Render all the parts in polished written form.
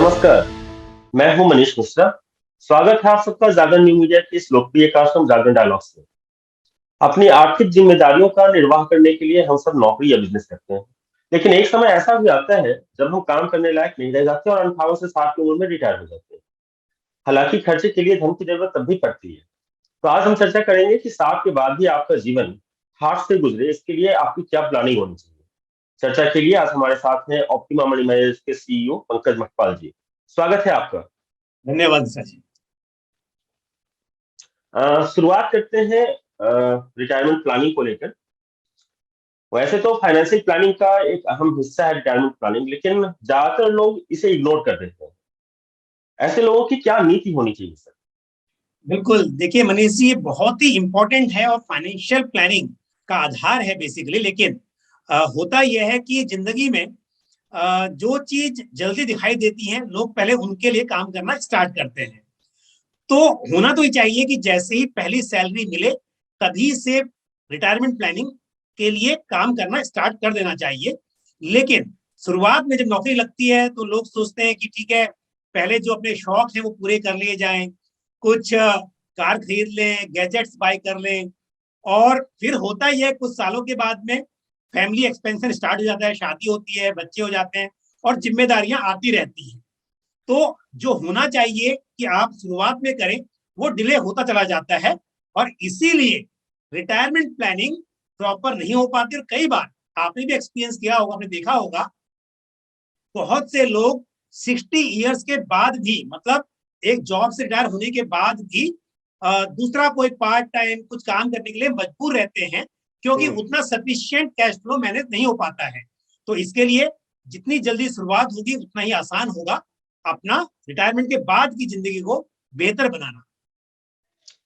नमस्कार, मैं हूं मनीष मिश्रा। स्वागत है आप सबका जागरण न्यू मीडिया के इस लोकप्रिय कार्यक्रम जागरण डायलॉग्स में। अपनी आर्थिक जिम्मेदारियों का निर्वाह करने के लिए हम सब नौकरी या बिजनेस करते हैं, लेकिन एक समय ऐसा भी आता है जब हम काम करने लायक नहीं रह जाते और 58 से 60 की उम्र में रिटायर हो जाते हैं। हालांकि खर्चे के लिए धन की जरूरत तब भी पड़ती है। तो आज हम चर्चा करेंगे कि 60 के बाद भी आपका जीवन हाथ से गुजरे, इसके लिए आपकी क्या प्लानिंग होनी चाहिए। चर्चा के लिए आज हमारे साथ हैं ऑप्टिमा मनी मैनेजर्स के सीईओ पंकज मकपाल जी। स्वागत है आपका। धन्यवाद सर जी। शुरुआत करते हैं रिटायरमेंट प्लानिंग को लेकर। वैसे तो फाइनेंशियल प्लानिंग का एक अहम हिस्सा है रिटायरमेंट प्लानिंग, लेकिन ज्यादातर लोग इसे इग्नोर कर देते हैं। ऐसे लोगों की क्या नीति होनी चाहिए सर? बिल्कुल, देखिए मनीष जी, ये बहुत ही इंपॉर्टेंट है और फाइनेंशियल प्लानिंग का आधार है बेसिकली। लेकिन होता यह है कि जिंदगी में जो चीज जल्दी दिखाई देती है, लोग पहले उनके लिए काम करना स्टार्ट करते हैं। तो होना तो ये चाहिए कि जैसे ही पहली सैलरी मिले तभी से रिटायरमेंट प्लानिंग के लिए काम करना स्टार्ट कर देना चाहिए। लेकिन शुरुआत में जब नौकरी लगती है तो लोग सोचते हैं कि ठीक है, पहले जो अपने शौक हैं वो पूरे कर लिए जाएं, कुछ कार खरीद लें, गैजेट्स बाय कर लें। और फिर होता ही है, कुछ सालों के बाद में फैमिली एक्सपेंशन स्टार्ट हो जाता है, शादी होती है, बच्चे हो जाते हैं और जिम्मेदारियां आती रहती हैं। तो जो होना चाहिए कि आप शुरुआत में करें, वो डिले होता चला जाता है और इसीलिए रिटायरमेंट प्लानिंग प्रॉपर नहीं हो पाती। और कई बार आपने भी एक्सपीरियंस किया होगा, आपने देखा होगा, बहुत से लोग 60 ईयर्स के बाद भी, मतलब एक जॉब से रिटायर होने के बाद भी दूसरा कोई पार्ट टाइम कुछ काम करने के लिए मजबूर रहते हैं, क्योंकि उतना सफिशिएंट कैश फ्लो मैनेज नहीं हो पाता है। तो इसके लिए जितनी जल्दी शुरुआत होगी उतना ही आसान होगा अपना रिटायरमेंट के बाद की जिंदगी को बेहतर बनाना।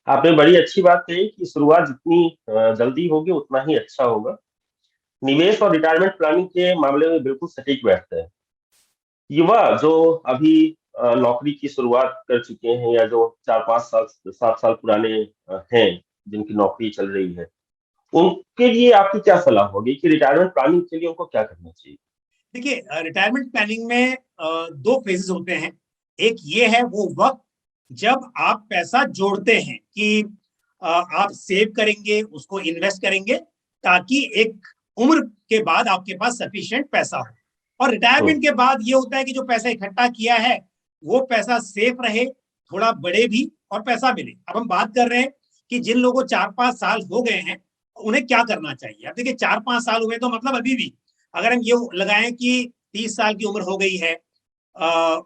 आपने बड़ी अच्छी बात कही कि शुरुआत जितनी जल्दी होगी उतना ही अच्छा होगा। निवेश और रिटायरमेंट प्लानिंग के मामले में बिल्कुल सटीक बैठता है। युवा जो अभी नौकरी की शुरुआत कर चुके हैं या जो 4-5 साल 7 साल पुराने हैं, जिनकी नौकरी चल रही है, उनके लिए आपकी क्या सलाह होगी कि रिटायरमेंट प्लानिंग के लिए उनको क्या करना चाहिए? देखिए, रिटायरमेंट प्लानिंग में दो फेजेस होते हैं। एक ये है वो वक्त जब आप पैसा जोड़ते हैं कि आप सेव करेंगे, उसको इन्वेस्ट करेंगे, ताकि एक उम्र के बाद आपके पास सफिशिएंट पैसा हो। और हम्म। रिटायरमेंट के बाद ये होता है कि जो पैसा इकट्ठा किया है वो पैसा सेफ रहे, थोड़ा बढ़े भी और पैसा मिले। अब हम बात कर रहे हैं कि जिन लोगों को 4-5 साल हो गए हैं, उन्हें क्या करना चाहिए। अब देखिए, 4-5 साल हुए तो मतलब अभी भी अगर हम ये लगाएं कि 30 साल की उम्र हो गई है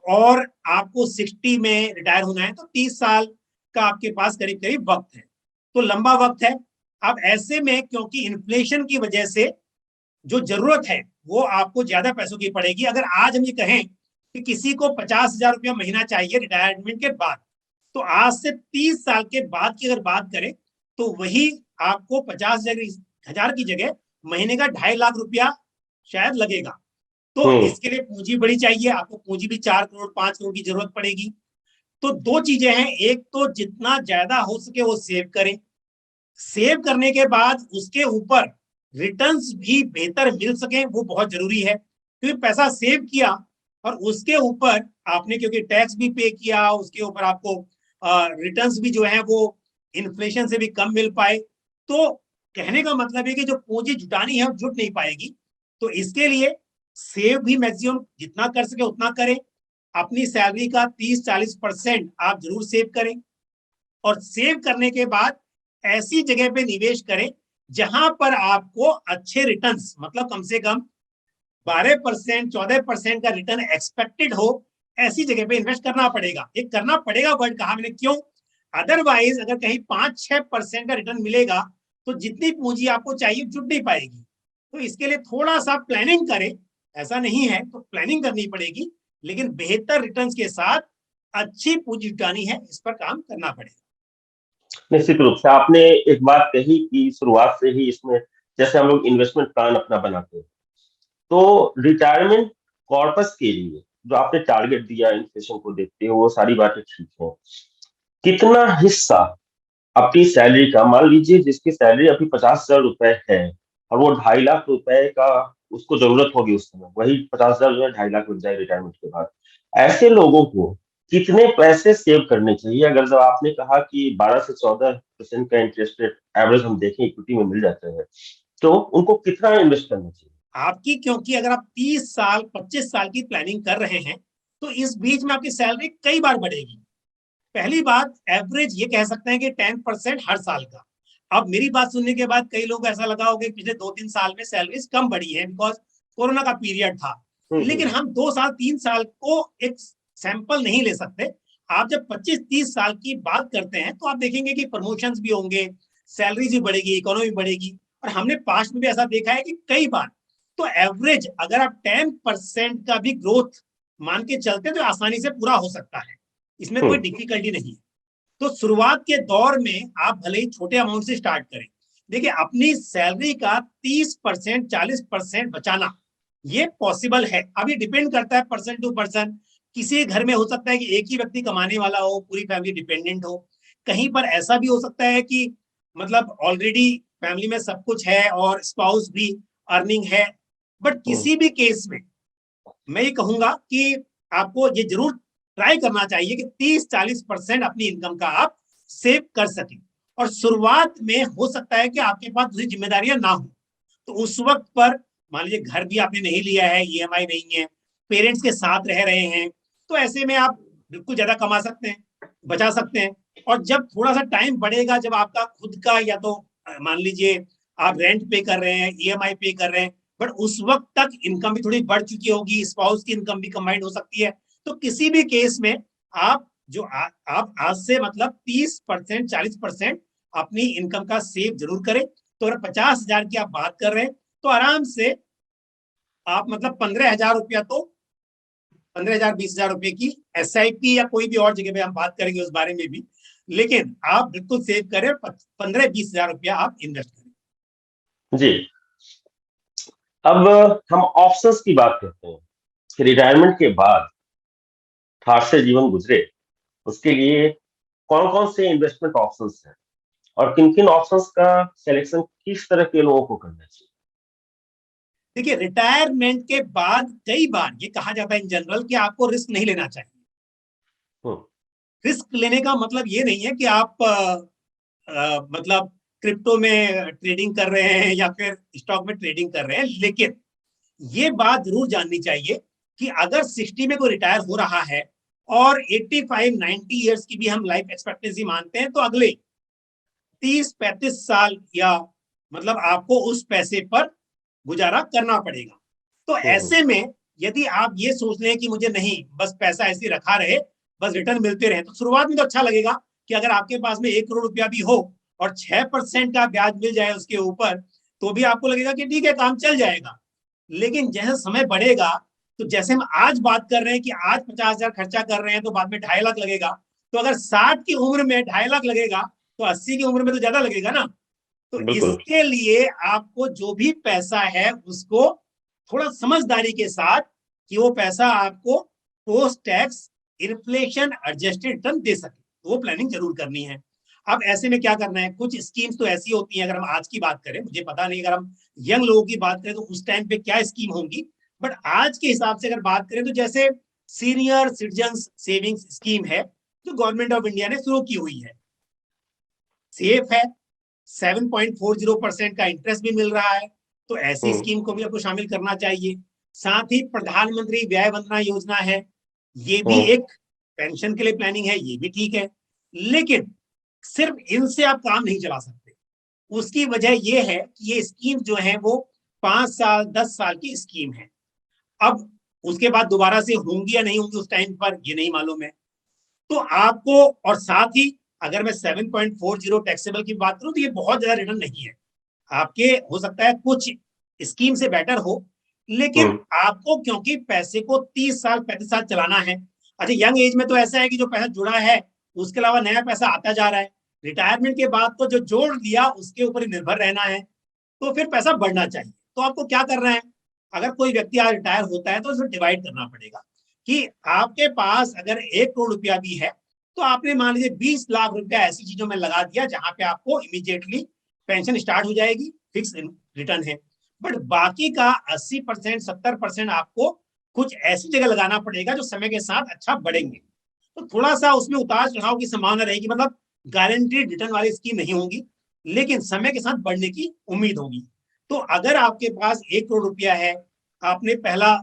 और आपको 60 में रिटायर होना है, तो 30 साल का आपके पास करीब करीब वक्त है। तो लंबा वक्त है। अब ऐसे में क्योंकि इन्फ्लेशन की वजह से जो जरूरत है वो आपको ज्यादा पैसों की पड़ेगी। अगर आज हम ये कहें कि किसी को 50,000 रुपया महीना चाहिए रिटायरमेंट के बाद, तो आज से 30 साल के बाद की अगर बात करें तो वही आपको 50,000 की जगह महीने का 2.5 लाख रुपया शायद लगेगा। तो हम्म। इसके लिए पूंजी बड़ी चाहिए, आपको पूंजी भी 4 करोड़ 5 करोड़ की जरूरत पड़ेगी। तो दो चीजें हैं, एक तो जितना ज्यादा हो सके वो सेव करें। सेव करने के बाद उसके ऊपर रिटर्न्स भी बेहतर मिल सके, वो बहुत जरूरी है। क्योंकि पैसा सेव किया और उसके ऊपर आपने क्योंकि टैक्स भी पे किया, उसके ऊपर आपको रिटर्न्स भी जो है वो इन्फ्लेशन से भी कम मिल पाए, तो कहने का मतलब है कि जो पूंजी जुटानी है वो जुट नहीं पाएगी। तो इसके लिए सेव भी मैक्सिमम जितना कर सके उतना करें। अपनी सैलरी का 30-40% आप जरूर सेव करें और सेव करने के बाद ऐसी जगह पे निवेश करें जहां पर आपको अच्छे रिटर्न्स, मतलब कम से कम 12% 14% का रिटर्न एक्सपेक्टेड हो, ऐसी जगह पे इन्वेस्ट करना पड़ेगा। ये करना पड़ेगा वर्ड कहा मैंने, क्यों? अदरवाइज अगर कहीं 5-6% का रिटर्न मिलेगा तो जितनी पूंजी आपको चाहिए जुट नहीं पाएगी। तो इसके लिए थोड़ा सा प्लानिंग करें। ऐसा नहीं है तो प्लानिंग करनी पड़ेगी, लेकिन बेहतर रिटर्न्स के साथ अच्छी पूंजी जुटानी है, इस पर काम करना पड़ेगा। निश्चित रूप से आपने एक बात कही कि शुरुआत से ही इसमें, जैसे हम लोग इन्वेस्टमेंट प्लान अपना बनाते हैं, तो रिटायरमेंट कॉर्पस के लिए जो आपने टारगेट दिया इन्फ्लेशन को देखते हो, वो सारी बातें ठीक है। कितना हिस्सा अपनी सैलरी का, मान लीजिए जिसकी सैलरी अभी 50,000 रुपए है और वो 2.5 लाख रुपए का उसको जरूरत होगी उस समय, वही 50,000 जो है 2.5 लाख बन जाए रिटायरमेंट के बाद, ऐसे लोगों को कितने पैसे सेव करने चाहिए? अगर जब आपने कहा कि 12 से 14% का इंटरेस्ट रेट एवरेज हम देखें इक्विटी में मिल जाता है, तो उनको कितना इन्वेस्ट करना चाहिए? आपकी, क्योंकि अगर आप 30 साल 25 साल की प्लानिंग कर रहे हैं तो इस बीच में आपकी सैलरी कई बार बढ़ेगी। पहली बात, एवरेज ये कह सकते हैं कि 10% हर साल का। अब मेरी बात सुनने के बाद कई लोग ऐसा लगा होगा कि पिछले 2-3 साल में सैलरीज कम बढ़ी है बिकॉज कोरोना का पीरियड था। लेकिन हम 2 साल 3 साल को एक सैंपल नहीं ले सकते। आप जब 25-30 साल की बात करते हैं तो आप देखेंगे कि प्रमोशंस भी होंगे, सैलरीज भी बढ़ेगी, इकोनॉमी बढ़ेगी। और हमने पास्ट में भी ऐसा देखा है कि कई बार तो एवरेज अगर आप 10% का भी ग्रोथ मान के चलते हैं तो आसानी से पूरा हो सकता है, इसमें कोई डिफिकल्टी नहीं है। तो शुरुआत के दौर में आप भले ही छोटे अमाउंट से स्टार्ट करें। देखिए, अपनी सैलरी का 30% 40% बचाना ये पॉसिबल है। अब ये डिपेंड करता है पर्सन टू पर्सन। किसी घर में हो सकता है कि एक ही व्यक्ति कमाने वाला हो, पूरी फैमिली डिपेंडेंट हो। कहीं पर ऐसा भी हो सकता है कि मतलब ऑलरेडी फैमिली में सब कुछ है और स्पाउस भी अर्निंग है। बट किसी भी केस में मैं ये कहूंगा कि आपको ये जरूर ट्राई करना चाहिए कि 30-40% अपनी इनकम का आप सेव कर सकें। और शुरुआत में हो सकता है कि आपके पास दूसरी जिम्मेदारियां ना हो, तो उस वक्त पर मान लीजिए घर भी आपने नहीं लिया है, ईएमआई नहीं है, पेरेंट्स के साथ रह रहे हैं, तो ऐसे में आप बिल्कुल ज्यादा कमा सकते हैं, बचा सकते हैं। और जब थोड़ा सा टाइम बढ़ेगा, जब आपका खुद का या तो मान लीजिए आप रेंट पे कर रहे हैं, ईएमआई पे कर रहे हैं, बट उस वक्त तक इनकम भी थोड़ी बढ़ चुकी होगी, स्पाउस की इनकम भी कंबाइंड हो सकती है। तो किसी भी केस में आप आप आज से मतलब 30% 40% अपनी इनकम का सेव जरूर करें। तो अगर 50,000 की आप बात कर रहे हैं तो आराम से आप मतलब 15,000 रुपया, तो 15,000 20,000 रुपए की एसआईपी या कोई भी और जगह पे हम बात करेंगे उस बारे में भी, लेकिन आप बिल्कुल सेव करें। 15-20,000 रुपया आप इन्वेस्ट करें। जी। अब हम ऑप्शंस की बात करते हैं कि रिटायरमेंट के बाद ठाठ से जीवन गुजरे, उसके लिए कौन कौन से इन्वेस्टमेंट ऑप्शंस हैं और किन किन ऑप्शंस का सिलेक्शन किस तरह के लोगों को करना चाहिए? देखिए, रिटायरमेंट के बाद कई बार ये कहा जाता है इन जनरल कि आपको रिस्क नहीं लेना चाहिए। हम्म, रिस्क लेने का मतलब ये नहीं है कि आप मतलब क्रिप्टो में ट्रेडिंग कर रहे हैं या फिर स्टॉक में ट्रेडिंग कर रहे हैं। लेकिन ये बात जरूर जाननी चाहिए कि अगर 60 में कोई रिटायर हो रहा है और 85-90 ईयर्स की भी हम लाइफ एक्सपेक्टेंसी मानते हैं, तो अगले 30-35 साल या मतलब आपको उस पैसे पर गुजारा करना पड़ेगा। तो हम्म, ऐसे में यदि आप ये सोच लें कि मुझे नहीं, बस पैसा ऐसे रखा रहे, बस रिटर्न मिलते रहे, तो शुरुआत में तो अच्छा लगेगा कि अगर आपके पास में 1 करोड़ रुपया भी हो और 6% का ब्याज मिल जाए उसके ऊपर, तो भी आपको लगेगा कि ठीक है, काम चल जाएगा। लेकिन जैसे समय बढ़ेगा, तो जैसे हम आज बात कर रहे हैं कि आज 50,000 खर्चा कर रहे हैं तो बाद में 2.5 लाख लगेगा। तो अगर 60 की उम्र में 2.5 लाख लगेगा तो 80 की उम्र में तो ज्यादा लगेगा ना। तो बिल्कुल। इसके लिए आपको जो भी पैसा है उसको थोड़ा समझदारी के साथ, कि वो पैसा आपको post tax inflation adjusted return दे सके, तो वो प्लानिंग जरूर करनी है। अब ऐसे में क्या करना है, कुछ स्कीम्स तो ऐसी होती हैं, अगर हम आज की बात करें, मुझे पता नहीं अगर हम यंग लोगों की बात करें तो उस टाइम पे क्या स्कीम होंगी, बट आज के हिसाब से अगर बात करें तो जैसे सीनियर सिटीजन सेविंग्स स्कीम है जो गवर्नमेंट ऑफ इंडिया ने शुरू की हुई है, सेफ है, 7.40% का इंटरेस्ट भी मिल रहा है, तो ऐसी हम्म, स्कीम को भी आपको शामिल करना चाहिए। साथ ही प्रधानमंत्री व्यय वंदना योजना है, ये भी हम्म, एक पेंशन के लिए प्लानिंग है, ये भी ठीक है। लेकिन सिर्फ इनसे आप काम नहीं चला सकते। उसकी वजह यह है कि ये स्कीम जो है वो 5 साल 10 साल की स्कीम है। अब उसके बाद दोबारा से होंगी या नहीं होंगी उस टाइम पर ये नहीं मालूम है। तो आपको, और साथ ही अगर मैं 7.40 टैक्सेबल की बात करूं तो ये बहुत ज्यादा रिटर्न नहीं है। आपके हो सकता है कुछ स्कीम से बेटर हो, लेकिन हम्म, आपको क्योंकि पैसे को 30 साल 35 साल चलाना है। अच्छा, यंग एज में तो ऐसा है कि जो पैसा जुड़ा है उसके अलावा नया पैसा आता जा रहा है। रिटायरमेंट के बाद तो जो जोड़ दिया उसके ऊपर ही निर्भर रहना है, तो फिर पैसा बढ़ना चाहिए। तो आपको क्या करना है, अगर कोई व्यक्ति आज रिटायर होता है तो उसमें डिवाइड करना पड़ेगा कि आपके पास अगर 1 करोड़ रुपया भी है तो आपने मान लीजिए 20 लाख रुपया ऐसी चीजों में लगा दिया जहां पे आपको इमीडिएटली पेंशन स्टार्ट हो जाएगी, फिक्स रिटर्न है। बट बाकी का 80% 70% आपको कुछ ऐसी जगह लगाना पड़ेगा जो समय के साथ अच्छा बढ़ेंगे। तो थोड़ा सा उसमें उतार चढ़ाव की संभावना रहेगी, मतलब गारंटीड रिटर्न वाली स्कीम नहीं होंगी, लेकिन समय के साथ बढ़ने की उम्मीद होगी। तो अगर आपके पास 1 करोड़ रुपया है, आपने पहला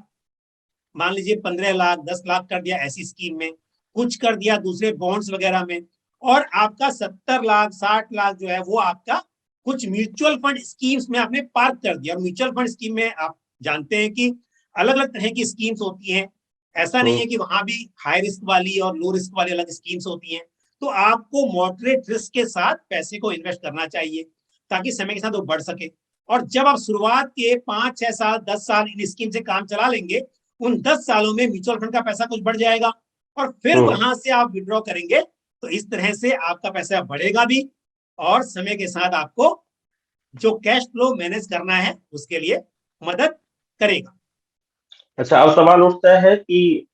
मान लीजिए 15 लाख 10 लाख कर दिया ऐसी स्कीम में, कुछ कर दिया दूसरे बॉन्ड्स वगैरह में, और आपका 70 लाख 60 लाख जो है वो आपका कुछ म्यूचुअल फंड स्कीम्स में आपने पार्क कर दिया। और म्यूचुअल फंड स्कीम में आप जानते हैं कि अलग अलग तरह की स्कीम्स होती हैं, ऐसा नहीं है कि वहां भी हाई रिस्क वाली और लो रिस्क वाली अलग स्कीम्स होती हैं। तो आपको मॉडरेट रिस्क के साथ पैसे को इन्वेस्ट करना चाहिए ताकि समय के साथ वो बढ़ सके। और जब आप शुरुआत के 5 6 साल 10 साल इन स्कीम से काम चला लेंगे, उन 10 सालों में म्यूचुअल फंड का पैसा कुछ बढ़ जाएगा और फिर वहां से आप विड्रॉ करेंगे। तो इस तरह से आपका पैसा बढ़ेगा भी और समय के साथ आपको जो कैश फ्लो मैनेज करना है उसके लिए मदद करेगा। अच्छा, अब सवाल उठता है कि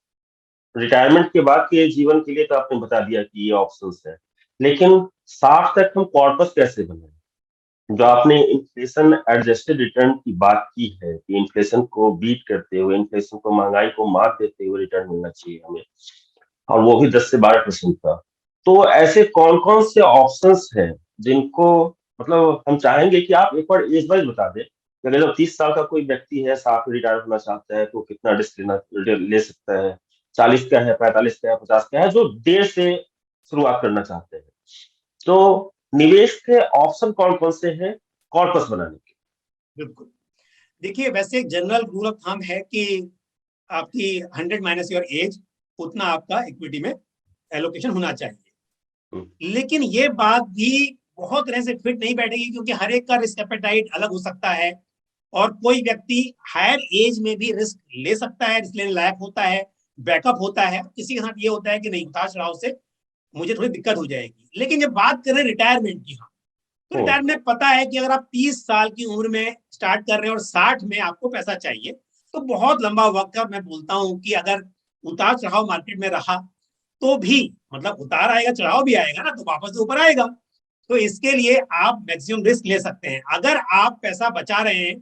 रिटायरमेंट के बाद के जीवन के लिए तो आपने बता दिया कि ये ऑप्शंस है, लेकिन 60 तक हम कॉर्पस कैसे बनाए? जो आपने इन्फ्लेशन एडजस्टेड रिटर्न की बात की है कि इन्फ्लेशन को बीट करते हुए, इन्फ्लेशन को, महंगाई को मात देते हुए रिटर्न मिलना चाहिए हमें, और वो भी 10 से 12% का। तो ऐसे कौन कौन से ऑप्शंस हैं जिनको, मतलब हम चाहेंगे कि आप एक बार एज वाइज बता दें कि अगर जब 30 साल का कोई व्यक्ति है, साथ में रिटायर होना चाहता है, तो कितना रिस्क ले सकता है, 40 का है, 45 का है, 50 का है, जो देर से शुरुआत करना चाहते हैं। तो निवेश के ऑप्शन कौन कौन से हैं कॉर्पस बनाने के? बिल्कुल, देखिए वैसे एक जनरल रूल ऑफ थंब है कि आपकी 100 माइनस योर एज उतना आपका इक्विटी में एलोकेशन होना हम्म, चाहिए। लेकिन ये बात भी बहुत तरह से फिट नहीं बैठेगी क्योंकि हर एक का रिस्क एपेटाइट अलग हो सकता है और कोई व्यक्ति हायर एज में भी रिस्क ले सकता है, रिस्क लेने लायक होता है, बैकअप होता है। किसी के साथ ये होता है कि नहीं, उतार चढ़ाव से मुझे थोड़ी दिक्कत हो जाएगी। लेकिन जब बात करें रिटायरमेंट की, हाँ, तो हम्म, रिटायरमेंट पता है कि अगर आप 30 साल की उम्र में स्टार्ट कर रहे हैं और 60 में आपको पैसा चाहिए, तो बहुत लंबा वक्त है। मैं बोलता हूं कि अगर उतार चढ़ाव मार्केट में रहा तो भी, मतलब उतार आएगा चढ़ाव भी आएगा ना, तो वापस तो ऊपर आएगा। तो इसके लिए आप मैक्सिमम रिस्क ले सकते हैं। अगर आप पैसा बचा रहे हैं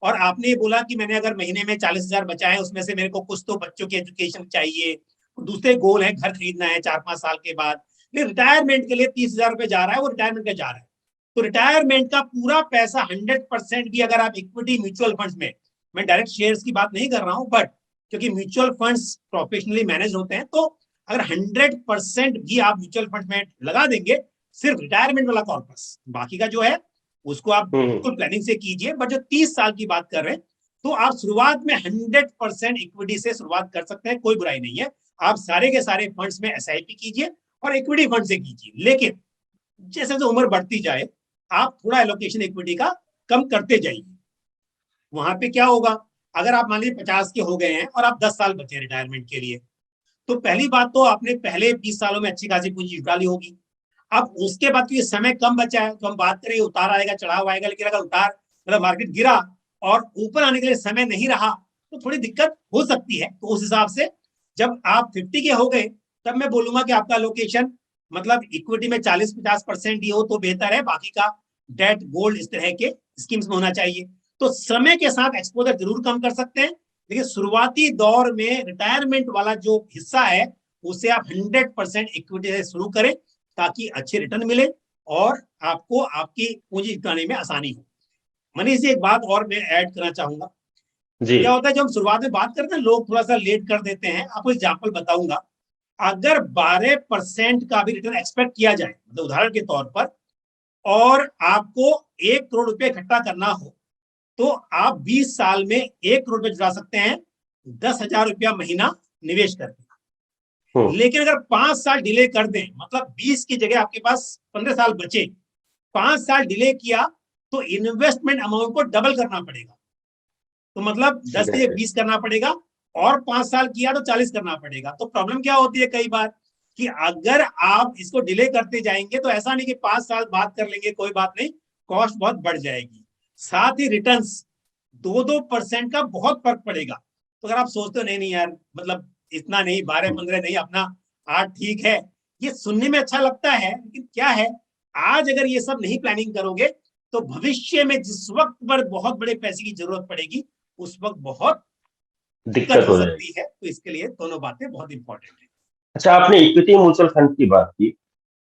और आपने ये बोला कि मैंने अगर महीने में 40,000 बचाए, उसमें से मेरे को कुछ तो बच्चों की एजुकेशन चाहिए, दूसरे गोल है घर खरीदना है 4 5 साल के बाद, रिटायरमेंट के लिए 30,000 रुपए जा रहा है, वो रिटायरमेंट का जा रहा है। तो रिटायरमेंट का पूरा पैसा 100% भी अगर आप इक्विटी म्यूचुअल फंड्स में, मैं डायरेक्ट शेयर्स की बात नहीं कर रहा हूं, बट क्योंकि म्यूचुअल फंड्स प्रोफेशनली मैनेज होते हैं, तो अगर 100% भी आप म्यूचुअल फंड में लगा देंगे, सिर्फ रिटायरमेंट वाला कॉर्पस, बाकी का जो है उसको आप हम्म, बिल्कुल प्लानिंग से कीजिए। बट जो 30 साल की बात कर रहे हैं, तो आप शुरुआत में 100% इक्विटी से शुरुआत कर सकते हैं, कोई बुराई नहीं है। आप सारे के सारे फंड्स में एसआईपी कीजिए और इक्विटी फंड से कीजिए। लेकिन जैसे जैसे उम्र बढ़ती जाए, आप थोड़ा एलोकेशन इक्विटी का कम करते जाइए। वहां पे क्या होगा, अगर आप मान लीजिए 50 के हो गए हैं और आप 10 साल बचे रिटायरमेंट के लिए, तो पहली बात तो आपने पहले 20 सालों में अच्छी खासी पूंजी जुटा ली होगी। अब उसके बाद ये समय कम बचा है, तो हम बात करें उतार आएगा चढ़ाव आएगा, लेकिन अगर उतार मतलब मार्केट गिरा और ऊपर आने के लिए समय नहीं रहा, तो थोड़ी दिक्कत हो सकती है। तो उस हिसाब से जब आप 50 के हो गए, तब मैं बोलूंगा कि आपका लोकेशन मतलब इक्विटी में 40 50% ही हो तो बेहतर है, बाकी का डेट गोल्ड इस तरह के स्कीम्स में होना चाहिए। तो समय के साथ एक्सपोजर जरूर कम कर सकते हैं, लेकिन शुरुआती दौर में रिटायरमेंट वाला जो हिस्सा है उसे आप 100% इक्विटी से शुरू करें ताकि अच्छे रिटर्न मिले और आपको आपकी पूंजी जुटाने में आसानी हो। मनीष जी, एक बात और मैं ऐड करना चाहूंगा। जी, क्या होता है, जब हम शुरुआत में बात करते हैं लोग थोड़ा सा लेट कर देते हैं। आपको एग्जाम्पल बताऊंगा, अगर 12% का भी रिटर्न एक्सपेक्ट किया जाए, मतलब उदाहरण के तौर पर, और आपको 1 करोड़ रुपए इकट्ठा करना हो, तो आप 20 साल में 1 करोड़ रुपए जुटा सकते हैं 10,000 रुपया महीना निवेश करके। हम्म, लेकिन अगर 5 साल डिले कर दें, मतलब 20 की जगह आपके पास 15 साल बचे, 5 साल डिले किया, तो इन्वेस्टमेंट अमाउंट को डबल करना पड़ेगा। तो मतलब 10 के 20 करना पड़ेगा और 5 साल किया तो 40 करना पड़ेगा। तो प्रॉब्लम क्या होती है कई बार कि अगर आप इसको डिले करते जाएंगे, तो ऐसा नहीं कि 5 साल बात कर लेंगे कोई बात नहीं, कॉस्ट बहुत बढ़ जाएगी। साथ ही रिटर्न्स 2-2% का बहुत फर्क पड़ेगा। तो अगर आप सोचते हो नहीं नहीं यार, मतलब इतना नहीं, 12-15 नहीं, अपना 8 ठीक है, ये सुनने में अच्छा लगता है, लेकिन क्या है, आज अगर ये सब नहीं प्लानिंग करोगे, तो भविष्य में जिस वक्त पर बहुत बड़े पैसे की जरूरत पड़ेगी, उस वक्त बहुत दिक्कत दिक्कत हो हो जाएगी। सकती है। तो इसके लिए दोनों बातें बहुत इंपॉर्टेंट है। अच्छा, आपने इक्विटी म्यूचुअल फंड की बात की।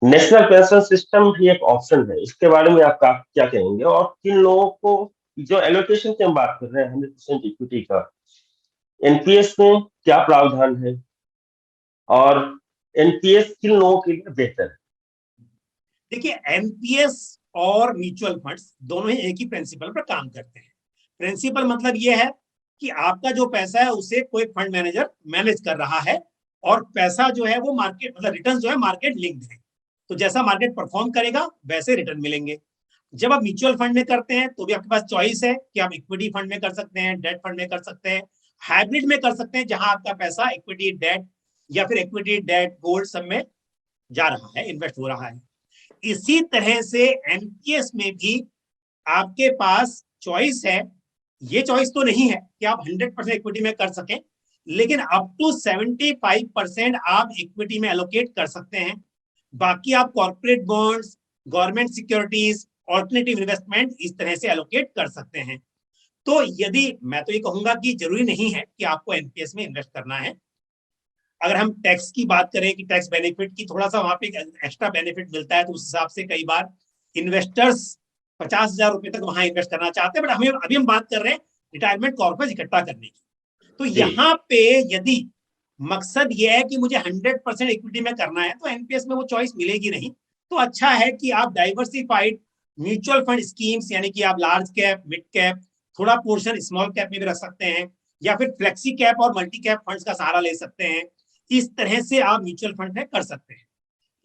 नेशनल पेंशन सिस्टम भी एक ऑप्शन है, इसके बारे में आप क्या कहेंगे? और किन लोगों को, जो एलोकेशन की हम बात कर रहे हैं 100% इक्विटी का, एनपीएस में क्या प्रावधान है, और एनपीएस किन लोगों के लिए बेहतर है? देखिए, एनपीएस और म्यूचुअल फंड्स दोनों ही एक ही प्रिंसिपल पर काम करते हैं। प्रिंसिपल मतलब यह है कि आपका जो पैसा है उसे कोई फंड मैनेजर मैनेज कर रहा है, और पैसा जो है वो मार्केट, मतलब रिटर्न जो है मार्केट लिंक्ड है। तो जैसा मार्केट परफॉर्म करेगा वैसे रिटर्न मिलेंगे। जब आप म्यूचुअल फंड में करते हैं तो भी आपके पास चॉइस है कि आप इक्विटी फंड में कर सकते हैं, डेट फंड में कर सकते हैं, हाइब्रिड में कर सकते हैं, जहां आपका पैसा इक्विटी डेट या फिर इक्विटी डेट गोल्ड सब में जा रहा है, इन्वेस्ट हो रहा है। इसी तरह से एनपीएस में भी आपके पास चॉइस है। ये चॉइस तो नहीं है कि आप 100% इक्विटी में कर सकें, लेकिन अप टू 75% आप इक्विटी में एलोकेट कर सकते हैं। बाकी आप corporate bonds, government securities, alternative investment इस तरह से एलोकेट कर सकते हैं। तो यदि मैं तो ये कहूंगा कि जरूरी नहीं है कि आपको एनपीएस में इन्वेस्ट करना है। अगर हम टैक्स की बात करें कि टैक्स बेनिफिट की थोड़ा सा वहां पे एक्स्ट्रा बेनिफिट मिलता है, तो उस हिसाब से कई बार इन्वेस्टर्स 50,000 रुपए तक वहां इन्वेस्ट करना चाहते हैं। बट हमें अभी हम बात कर रहे हैं रिटायरमेंट कॉर्पस इकट्ठा करने की। तो जी। यहाँ पे यदि मकसद ये है कि मुझे 100% इक्विटी में करना है, तो एनपीएस में वो चॉइस मिलेगी नहीं। तो अच्छा है कि आप डाइवर्सिफाइड म्यूचुअल फंड स्कीम्स, यानी कि आप लार्ज कैप, मिड कैप, थोड़ा पोर्शन स्मॉल कैप में भी रख सकते हैं, या फिर फ्लेक्सी कैप और मल्टी कैप फंड्स का सहारा ले सकते हैं। इस तरह से आप म्यूचुअल फंड में कर सकते हैं।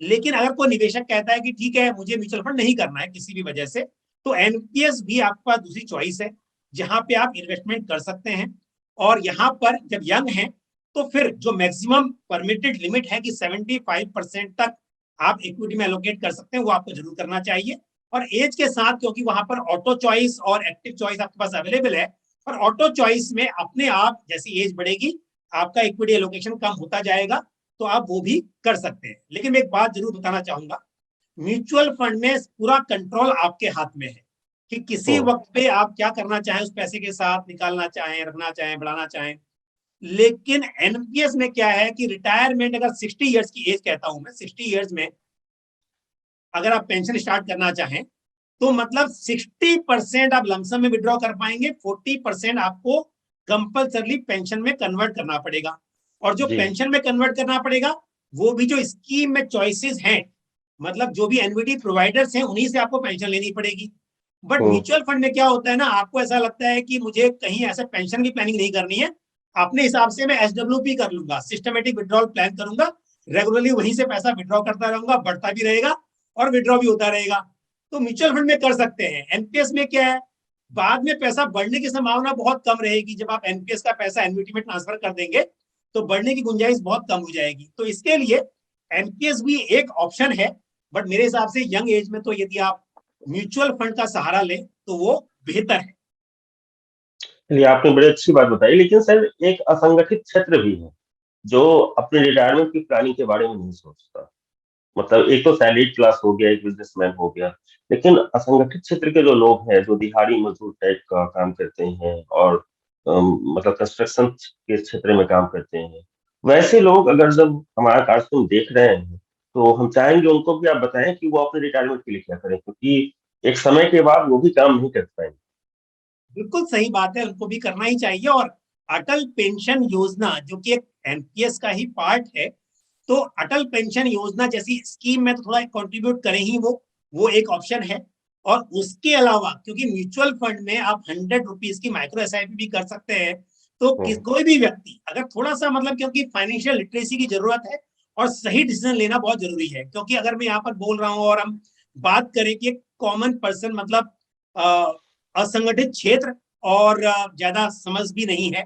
लेकिन अगर कोई निवेशक कहता है कि ठीक है मुझे म्यूचुअल फंड नहीं करना है किसी भी वजह से, तो एनपीएस भी आपका दूसरी चॉइस है, जहां पे आप इन्वेस्टमेंट कर सकते हैं। और यहाँ पर जब यंग हैं तो फिर जो मैक्सिमम परमिटेड लिमिट है कि 75% तक आप इक्विटी में एलोकेट कर सकते हैं, वो आपको जरूर करना चाहिए। और एज के साथ, क्योंकि वहां पर ऑटो चॉइस और एक्टिव चॉइस आपके पास अवेलेबल है, और ऑटो चॉइस में अपने आप जैसी एज बढ़ेगी आपका इक्विटी एलोकेशन कम होता जाएगा, तो आप वो भी कर सकते हैं। लेकिन मैं एक बात जरूर बताना चाहूंगा, म्यूचुअल फंड में पूरा कंट्रोल आपके हाथ में है कि किसी हम्म। वक्त पे आप क्या करना चाहें उस पैसे के साथ, निकालना चाहें, रखना चाहें, बढ़ाना चाहें। लेकिन एनपीएस में क्या है कि रिटायरमेंट अगर 60 ईयर्स की एज कहता हूं मैं, 60 ईयर्स में अगर आप पेंशन स्टार्ट करना चाहें, तो मतलब 60% आप लमसम में विड्रॉ कर पाएंगे, 40% आपको कंपल्सरली पेंशन में कन्वर्ट करना पड़ेगा। और जो जी। पेंशन में कन्वर्ट करना पड़ेगा, वो भी जो स्कीम में चॉइसेस हैं, मतलब जो भी एनवीडी प्रोवाइडर्स हैं उन्हीं से आपको पेंशन लेनी पड़ेगी। But hmm. म्यूचुअल फंड में क्या होता है ना, आपको ऐसा लगता है कि मुझे कहीं ऐसे पेंशन की प्लानिंग नहीं करनी है, अपने हिसाब से मैं एसडब्ल्यूपी कर लूंगा, सिस्टमेटिक विड्रॉल प्लान करूंगा, रेगुलरली वहीं से पैसा विड्रॉ करता रहूंगा, बढ़ता भी रहेगा और विड्रॉ भी होता रहेगा। तो म्यूचुअल फंड में कर सकते हैं। एनपीएस में क्या है, बाद में पैसा बढ़ने की संभावना बहुत कम रहेगी। जब आप एनपीएस का पैसा एनवीटी में ट्रांसफर कर देंगे तो बढ़ने की गुंजाइश बहुत कम हो जाएगी। तो इसके लिए एनपीएस भी एक ऑप्शन है, बट मेरे हिसाब से यंग एज में तो यदि आप म्यूचुअल फंड का सहारा लें तो वो बेहतर है। चलिए, आपने बड़ी अच्छी बात बताई, लेकिन सर एक असंगठित क्षेत्र भी है जो अपने रिटायरमेंट की प्लानिंग के बारे में नहीं सोचता। मतलब एक तो सैलरीड क्लास हो गया, एक बिजनेसमैन हो गया, लेकिन असंगठित क्षेत्र के जो लोग हैं, जो दिहाड़ी मजदूर टाइप का काम करते हैं, और मतलब कंस्ट्रक्शन के क्षेत्र में काम करते हैं, वैसे लोग अगर जब हमारा कार्यक्रम देख रहे हैं, तो हम चाहेंगे उनको भी आप बताएं कि वो अपने रिटायरमेंट के लिए क्या करें, क्योंकि एक समय के बाद वो भी काम नहीं कर पाएंगे। बिल्कुल सही बात है, उनको भी करना ही चाहिए। और अटल पेंशन योजना जो कि एक एनपीएस का ही पार्ट है, तो अटल पेंशन योजना जैसी स्कीम में तो थोड़ा कंट्रीब्यूट करें ही, वो एक ऑप्शन है। और उसके अलावा क्योंकि म्यूचुअल फंड में आप 100 रुपीज की माइक्रो एसआईपी भी कर सकते हैं, तो कोई भी व्यक्ति अगर थोड़ा सा, मतलब क्योंकि फाइनेंशियल लिटरेसी की जरूरत है और सही डिसीजन लेना बहुत जरूरी है। क्योंकि अगर मैं यहाँ पर बोल रहा हूँ और हम बात करें कि कॉमन पर्सन, मतलब असंगठित क्षेत्र और ज्यादा समझ भी नहीं है,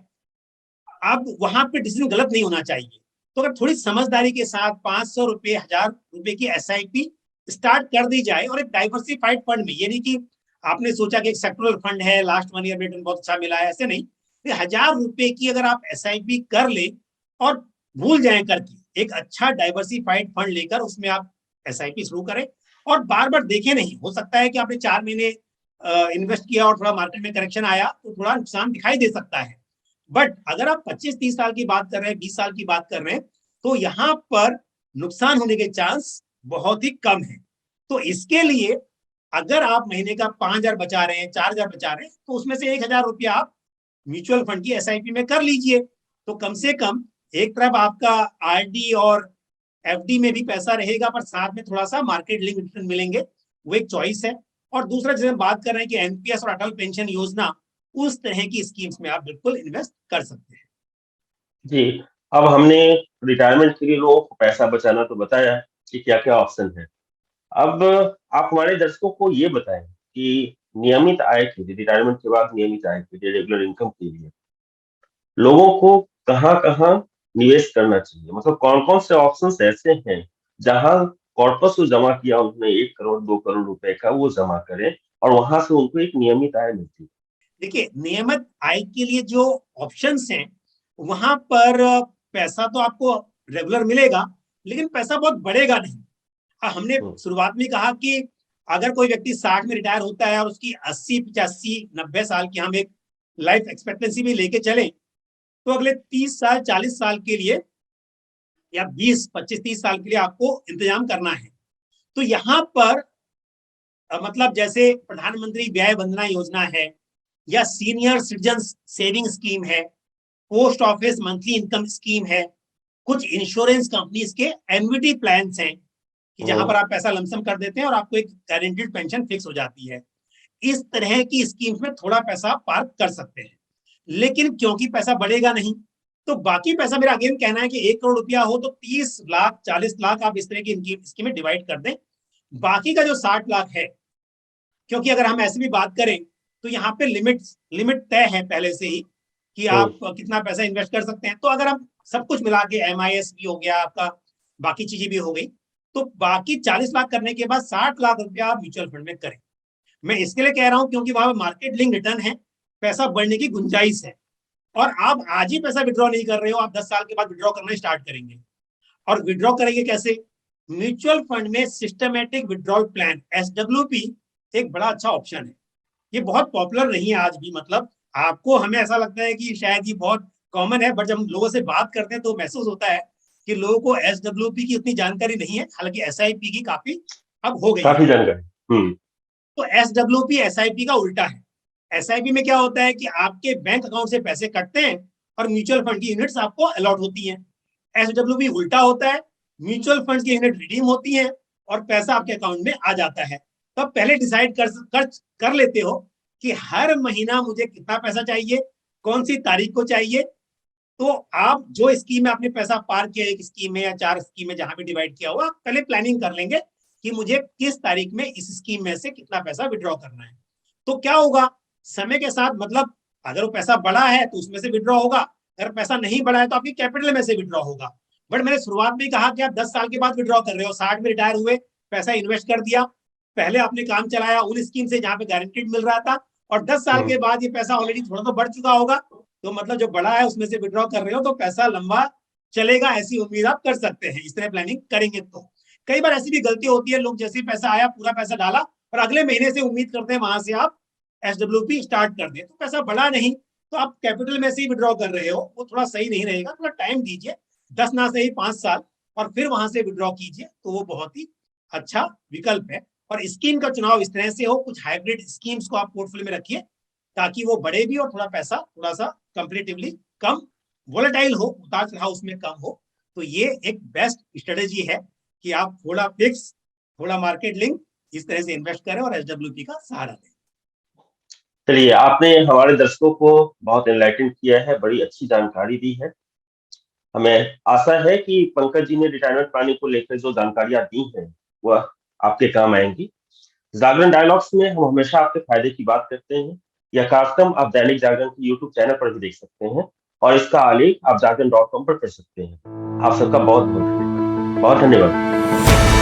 अब वहां पे डिसीजन गलत नहीं होना चाहिए। तो अगर थोड़ी समझदारी के साथ 500 रुपए, 1000 रुपए की एसआईपी स्टार्ट कर दी जाए, और एक डाइवर्सिफाइड फंड में, ये नहीं कि आपने सोचा कि एक सेक्टरल फंड है, लास्ट 1 ईयर में रिटर्न बहुत अच्छा मिला है, ऐसे नहीं। 1000 रुपए की अगर आप एसआईपी कर ले और भूल जाए करके, एक अच्छा डाइवर्सिफाइड फंड लेकर उसमें आप एसआईपी शुरू करें, और बार बार देखे नहीं। हो सकता है कि आपने 4 महीने इन्वेस्ट किया और थोड़ा मार्केट में करेक्शन आया तो थोड़ा नुकसान दिखाई दे सकता है, बट अगर आप 25-30 साल की बात कर रहे हैं, 20 साल की बात कर रहे हैं, तो यहाँ पर नुकसान होने के चांस बहुत ही कम है। तो इसके लिए अगर आप महीने का 5,000 बचा रहे हैं, 4,000 बचा रहे हैं, तो उसमें से 1,000 रुपया आप म्यूचुअल फंड की एसआईपी में कर लीजिए। तो कम से कम एक तरफ आपका आरडी और एफडी में भी पैसा रहेगा, पर साथ में थोड़ा सा मार्केट लिंक रिटर्न मिलेंगे, वो एक चॉइस है। और दूसरा जिसे हम बात कर रहे हैं कि एनपीएस और अटल पेंशन योजना, उस तरह की स्कीम्स में आप बिल्कुल इन्वेस्ट कर सकते हैं। जी, अब हमने रिटायरमेंट के लिए लोगों को पैसा बचाना तो बताया कि क्या-क्या ऑप्शन है। अब आप हमारे दर्शकों को ये बताएं कि नियमित आय के लिए, रिटायरमेंट के बाद नियमित आय के लिए, रेगुलर इनकम के लिए लोगों को कहाँ-कहाँ निवेश करना चाहिए? मतलब कौन-कौन से ऑप्शंस ऐसे हैं जहां कॉर्पस जो जमा किया उन्होंने 1 करोड़ 2 करोड़ रुपए का वो जमा करें और वहां से उनको एक नियमित आय मिलती है। देखिए, नियमित आय के लिए जो ऑप्शंस हैं, वहां पर पैसा तो आपको रेगुलर मिलेगा, लेकिन पैसा बहुत बढ़ेगा नहीं। हमने हम्म, शुरुआत में कहा कि अगर कोई व्यक्ति 60 में रिटायर होता है और उसकी 80, 85, 90 साल की हम एक लाइफ एक्सपेक्टेंसी भी लेके चलें, तो अगले 30 साल, 40 साल के लिए या 20, 25, 30 साल के लिए आपको इंतजाम करना है। तो यहाँ पर मतलब जैसे प्रधानमंत्री व्यय वंदना योजना है, या सीनियर सिटीजन सेविंग स्कीम है, post office monthly income scheme है, कुछ इंश्योरेंस कंपनीज के एन्युटी प्लान्स हैं कि जहां हम्म, पर आप पैसा लमसम कर देते हैं और आपको एक गारंटीड पेंशन फिक्स हो जाती है। इस तरह की स्कीम्स में थोड़ा पैसा पार्क कर सकते हैं, लेकिन क्योंकि पैसा बढ़ेगा नहीं, तो बाकी पैसा, मेरा अगेन कहना है कि 1 करोड़ रुपया हो तो 30 लाख 40 लाख आप इस तरह की इनकी स्कीमें डिवाइड कर दें। बाकी का जो 60 लाख है, क्योंकि अगर हम ऐसे भी बात करें तो यहाँ पे लिमिट लिमिट तय है पहले से ही कि हम्म, आप कितना पैसा इन्वेस्ट कर सकते हैं। तो अगर हम सब कुछ मिला के, एमआईएस भी हो गया आपका, बाकी चीजें भी हो गई, तो बाकी 40 लाख करने के बाद 60 लाख रुपया आप म्यूचुअल फंड में करें। मैं इसके लिए कह रहा हूं क्योंकि वहां मार्केट लिंक रिटर्न है, पैसा बढ़ने की गुंजाइश है, और आप आज ही पैसा विड्रॉ नहीं कर रहे हो, आप 10 साल के बाद विड्रॉ करना स्टार्ट करेंगे। और विड्रॉ करेंगे कैसे? म्यूचुअल फंड में सिस्टमेटिक विड्रॉल प्लान, एसडब्ल्यूपी, एक बड़ा अच्छा ऑप्शन है। ये बहुत पॉपुलर नहीं है आज भी, मतलब आपको, हमें ऐसा लगता है कि शायद ये बहुत कॉमन है, बट जब हम लोगों से बात करते हैं तो महसूस होता है कि लोगों को एसडब्ल्यूपी की उतनी जानकारी नहीं है, हालांकि एसआईपी की काफी अब हो गई काफी है। जानकारी। तो एसडब्ल्यूपी एसआईपी का उल्टा है। एसआईपी में क्या होता है कि आपके बैंक अकाउंट से पैसे कटते हैं और म्यूचुअल फंड की यूनिट्स आपको अलॉट होती हैं। एसडब्ल्यूपी उल्टा होता है, म्यूचुअल फंड की यूनिट रिडीम होती है और पैसा आपके अकाउंट में आ जाता है। तो आप पहले डिसाइड कर लेते हो कि हर महीना मुझे कितना पैसा चाहिए, कौन सी तारीख को चाहिए। तो आप जो स्कीम में आपने पैसा पार किया, एक स्कीम में या 4 स्कीम में जहां भी डिवाइड किया हुआ, आप पहले प्लानिंग कर लेंगे कि मुझे किस तारीख में इस स्कीम में से कितना पैसा विड्रॉ करना है। तो क्या होगा, समय के साथ, मतलब अगर वो पैसा बढ़ा है तो उसमें से विड्रॉ होगा, अगर पैसा नहीं बढ़ा है तो आपकी कैपिटल में से विड्रॉ होगा। बट मैंने शुरुआत में कहा कि आप 10 साल के बाद विड्रॉ कर रहे हो, 60 में रिटायर हुए, पैसा इन्वेस्ट कर दिया, पहले आपने काम चलाया उन स्कीम से जहां पे गारंटीड मिल रहा था, और 10 साल के हम्म, बाद ये पैसा ऑलरेडी थोड़ा तो बढ़ चुका होगा, तो मतलब जो बड़ा है उसमें से विड्रॉ कर रहे हो तो पैसा लंबा चलेगा, ऐसी उम्मीद आप कर सकते हैं, इस तरह प्लानिंग करेंगे तो। कई बार ऐसी भी गलती होती है, लोग जैसे ही पैसा आया पूरा पैसा डाला और अगले महीने से उम्मीद करते हैं वहां से आप एसडब्ल्यूपी स्टार्ट कर दें, तो पैसा बढ़ा नहीं, तो आप कैपिटल में से ही विड्रॉ कर रहे हो, वो थोड़ा सही नहीं रहेगा। थोड़ा टाइम दीजिए, 10 ना सही 5 साल, और फिर वहां से विड्रॉ कीजिए, तो वो बहुत ही अच्छा विकल्प है। और स्कीम का चुनाव इस तरह से हो, कुछ हाइब्रिड स्कीम्स को आप पोर्टफोलियो में रखिए ताकि वो बढ़े भी और थोड़ा पैसा थोड़ा सा कंपेरेटिवली कम वोलेटाइल हो, उतार चढ़ाव उसमें कम हो। तो ये एक बेस्ट स्ट्रेटेजी है कि आप थोड़ा फिक्स, थोड़ा मार्केट लिंक, इस तरह से इन्वेस्ट करें और एसडब्ल्यूपी का सहारा लें। चलिए, आपने हमारे दर्शकों को बहुत एनलाइटन किया है, बड़ी अच्छी जानकारी दी है। हमें आशा है कि पंकज जी ने रिटायरमेंट प्लानिंग को लेकर जो जानकारियां दी हैं वह आपके काम आएंगी। जागरण डायलॉग्स में हम हमेशा आपके फायदे की बात करते हैं। यह कार्यक्रम आप दैनिक जागरण के यूट्यूब चैनल पर भी देख सकते हैं और इसका आलेख आप जागरण.com पर कर सकते हैं। आप सबका बहुत बहुत धन्यवाद। बहुत धन्यवाद।